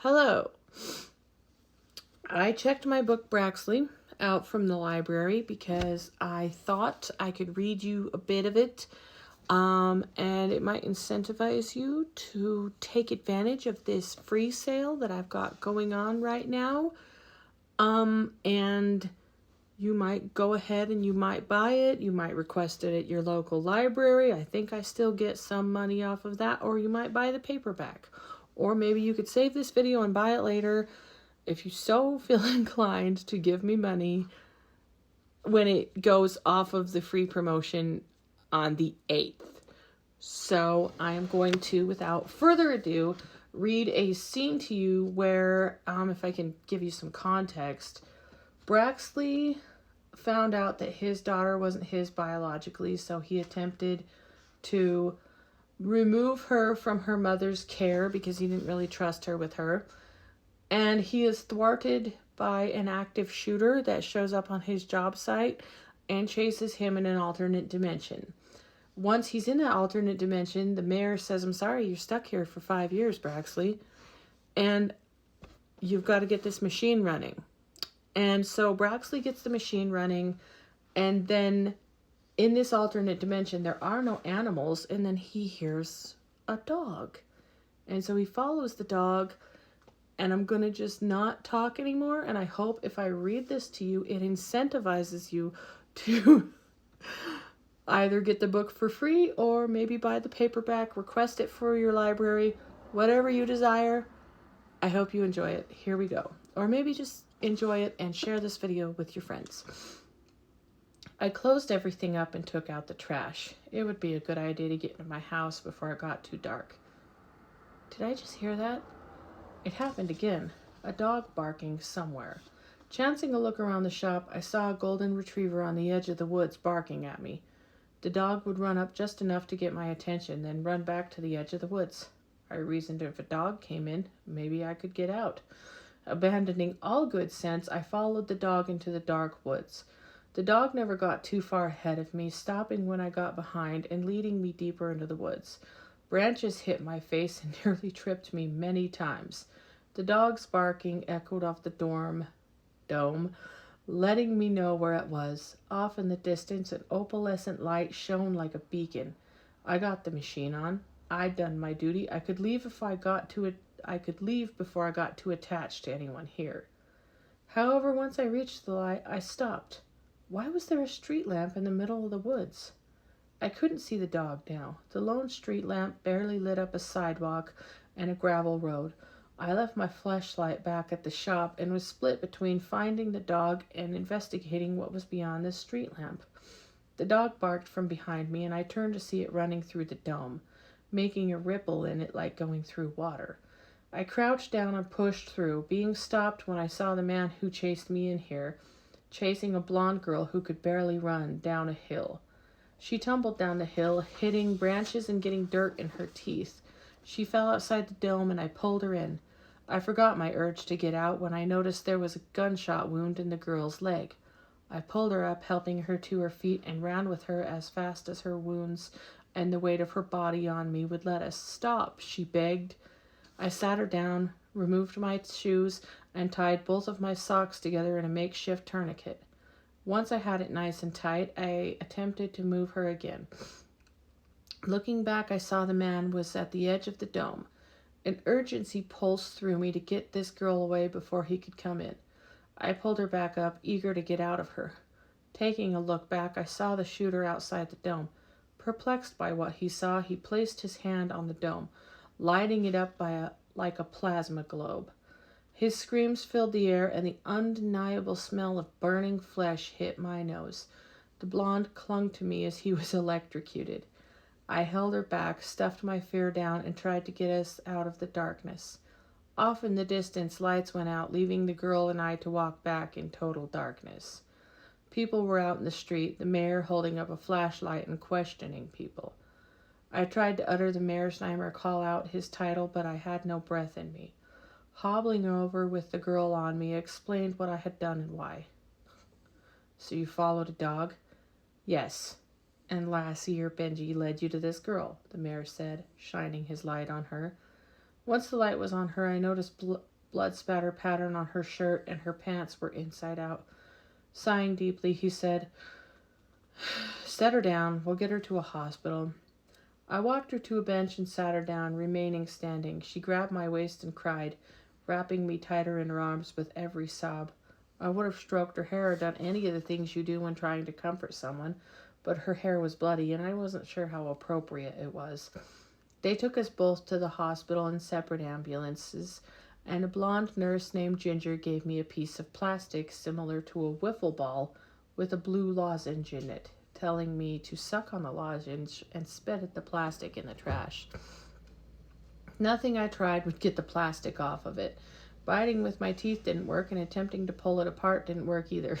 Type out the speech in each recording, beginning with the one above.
Hello. I checked my book Braxley out from the library because I thought I could read you a bit of it, and it might incentivize you to take advantage of this free sale that I've got going on right now. And you might go ahead and you might buy it. You might request it at your local library. I think I still get some money off of that. Or you might buy the paperback. Or maybe you could save this video and buy it later if you so feel inclined to give me money when it goes off of the free promotion on the 8th. So I am going to, without further ado, read a scene to you where, if I can give you some context, Braxley found out that his daughter wasn't his biologically, so he attempted to remove her from her mother's care because he didn't really trust her with her. And he is thwarted by an active shooter that shows up on his job site and chases him in an alternate dimension. Once he's in that alternate dimension, the mayor says, "I'm sorry, you're stuck here for 5 years, Braxley, and you've got to get this machine running." And so Braxley gets the machine running, and then in this alternate dimension, there are no animals, and then he hears a dog. And so he follows the dog, and I'm going to just not talk anymore, and I hope if I read this to you, it incentivizes you to either get the book for free or maybe buy the paperback, request it for your library, whatever you desire. I hope you enjoy it. Here we go. Or maybe just enjoy it and share this video with your friends. I closed everything up and took out the trash. It would be a good idea to get into my house before it got too dark. Did I just hear that? It happened again. A dog barking somewhere. Chancing a look around the shop, I saw a golden retriever on the edge of the woods barking at me. The dog would run up just enough to get my attention, then run back to the edge of the woods. I reasoned if a dog came in, maybe I could get out. Abandoning all good sense, I followed the dog into the dark woods. The dog never got too far ahead of me, stopping when I got behind and leading me deeper into the woods. Branches hit my face and nearly tripped me many times. The dog's barking echoed off the dome, letting me know where it was. Off in the distance, an opalescent light shone like a beacon. I got the machine on. I'd done my duty. I could leave before I got too attached to anyone here. However, once I reached the light, I stopped. Why was there a street lamp in the middle of the woods? I couldn't see the dog now. The lone street lamp barely lit up a sidewalk and a gravel road. I left my flashlight back at the shop and was split between finding the dog and investigating what was beyond the street lamp. The dog barked from behind me, and I turned to see it running through the dome, making a ripple in it like going through water. I crouched down and pushed through, being stopped when I saw the man who chased me in here, chasing a blonde girl who could barely run down a hill. She tumbled down the hill, hitting branches and getting dirt in her teeth. She fell outside the dome, and I pulled her in. I forgot my urge to get out when I noticed there was a gunshot wound in the girl's leg. I pulled her up, helping her to her feet, and ran with her as fast as her wounds and the weight of her body on me would let us. "Stop," she begged. I sat her down, removed my shoes, and tied both of my socks together in a makeshift tourniquet. Once I had it nice and tight, I attempted to move her again. Looking back, I saw the man was at the edge of the dome. An urgency pulsed through me to get this girl away before he could come in. I pulled her back up, eager to get out of her. Taking a look back, I saw the shooter outside the dome. Perplexed by what he saw, he placed his hand on the dome, lighting it up like a plasma globe. His screams filled the air, and the undeniable smell of burning flesh hit my nose. The blonde clung to me as he was electrocuted. I held her back, stuffed my fear down, and tried to get us out of the darkness. Off in the distance, lights went out, leaving the girl and I to walk back in total darkness. People were out in the street, the mayor holding up a flashlight and questioning people. I tried to utter the mayor's name or call out his title, but I had no breath in me. Hobbling over with the girl on me, I explained what I had done and why. "So you followed a dog?" "Yes. And last year Benji led you to this girl," the mayor said, shining his light on her. Once the light was on her, I noticed blood spatter pattern on her shirt, and her pants were inside out. Sighing deeply, he said, "Set her down. We'll get her to a hospital." I walked her to a bench and sat her down, remaining standing. She grabbed my waist and cried, wrapping me tighter in her arms with every sob. I would have stroked her hair or done any of the things you do when trying to comfort someone, but her hair was bloody and I wasn't sure how appropriate it was. They took us both to the hospital in separate ambulances, and a blonde nurse named Ginger gave me a piece of plastic similar to a wiffle ball with a blue lozenge in it, telling me to suck on the lozenge and spit at the plastic in the trash. Nothing I tried would get the plastic off of it. Biting with my teeth didn't work, and attempting to pull it apart didn't work either.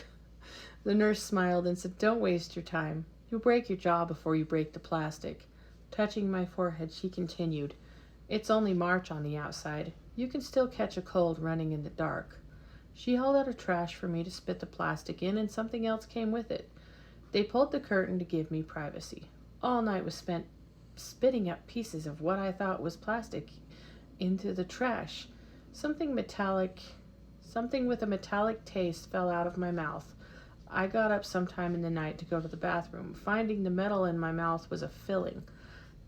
The nurse smiled and said, "Don't waste your time. You'll break your jaw before you break the plastic." Touching my forehead, she continued, "It's only March on the outside. You can still catch a cold running in the dark." She held out a trash for me to spit the plastic in, and something else came with it. They pulled the curtain to give me privacy. All night was spent spitting up pieces of what I thought was plastic into the trash. Something with a metallic taste fell out of my mouth. I got up sometime in the night to go to the bathroom. Finding the metal in my mouth was a filling.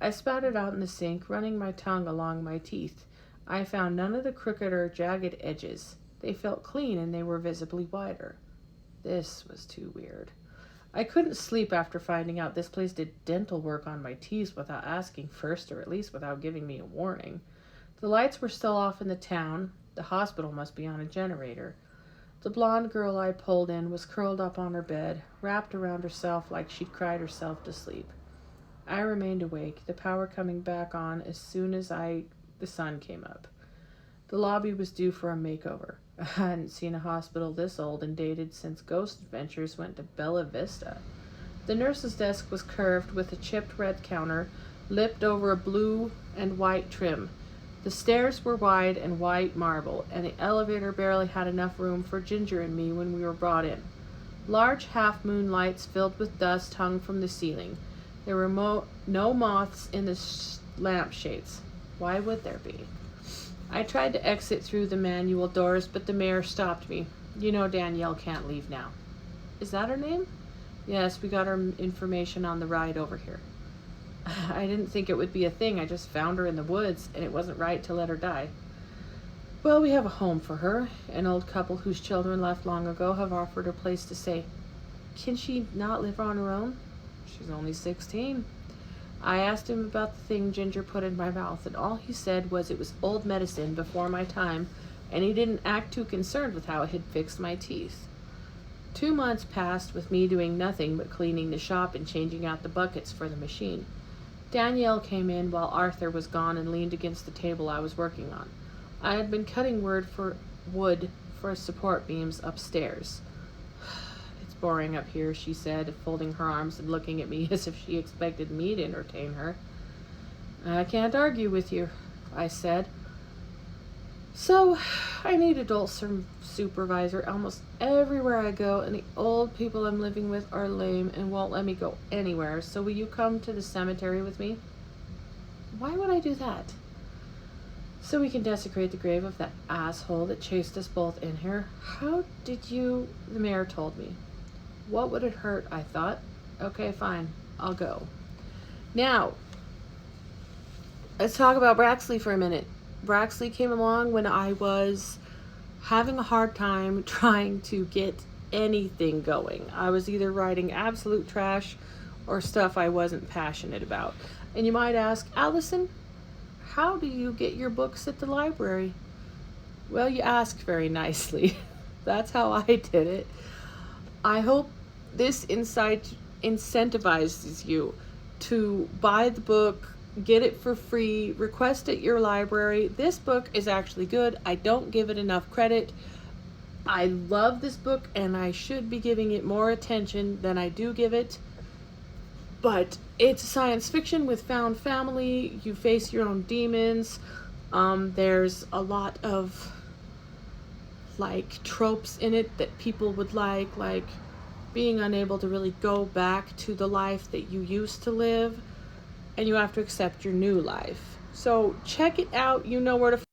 I spat it out in the sink, running my tongue along my teeth. I found none of the crooked or jagged edges. They felt clean and they were visibly wider. This was too weird. I couldn't sleep after finding out this place did dental work on my teeth without asking first, or at least without giving me a warning. The lights were still off in the town. The hospital must be on a generator. The blonde girl I pulled in was curled up on her bed, wrapped around herself like she'd cried herself to sleep. I remained awake, the power coming back on as soon as the sun came up. The lobby was due for a makeover. I hadn't seen a hospital this old and dated since Ghost Adventures went to Bella Vista. The nurse's desk was curved with a chipped red counter, lipped over a blue and white trim. The stairs were wide and white marble, and the elevator barely had enough room for Ginger and me when we were brought in. Large half-moon lights filled with dust hung from the ceiling. There were no moths in the lampshades. Why would there be? I tried to exit through the manual doors, but the mayor stopped me. "You know Danielle can't leave now." "Is that her name?" "Yes, we got her information on the ride over here." I didn't think it would be a thing. I just found her in the woods, and it wasn't right to let her die. "Well, we have a home for her. An old couple whose children left long ago have offered her a place to stay." "Can she not live on her own?" "She's only 16. I asked him about the thing Ginger put in my mouth, and all he said was it was old medicine before my time, and he didn't act too concerned with how it had fixed my teeth. 2 months passed with me doing nothing but cleaning the shop and changing out the buckets for the machine. Danielle came in while Arthur was gone and leaned against the table I was working on. I had been cutting wood for support beams upstairs. "It's boring up here," she said, folding her arms and looking at me as if she expected me to entertain her. "I can't argue with you," I said. "So, I need adult supervisor almost everywhere I go, and the old people I'm living with are lame and won't let me go anywhere, so will you come to the cemetery with me?" "Why would I do that?" "So we can desecrate the grave of that asshole that chased us both in here." "How did you—" The mayor told me. What would it hurt, I thought. Okay, fine, I'll go. Now, let's talk about Braxley for a minute. Braxley came along when I was having a hard time trying to get anything going. I was either writing absolute trash or stuff I wasn't passionate about. And you might ask, "Allison, how do you get your books at the library?" Well, you ask very nicely. That's how I did it. I hope this insight incentivizes you to buy the book, get it for free, request at your library. This book is actually good. I don't give it enough credit. I love this book and I should be giving it more attention than I do give it. But it's science fiction with found family. You face your own demons. There's a lot of tropes in it that people would like being unable to really go back to the life that you used to live, and you have to accept your new life. So check it out. You know where to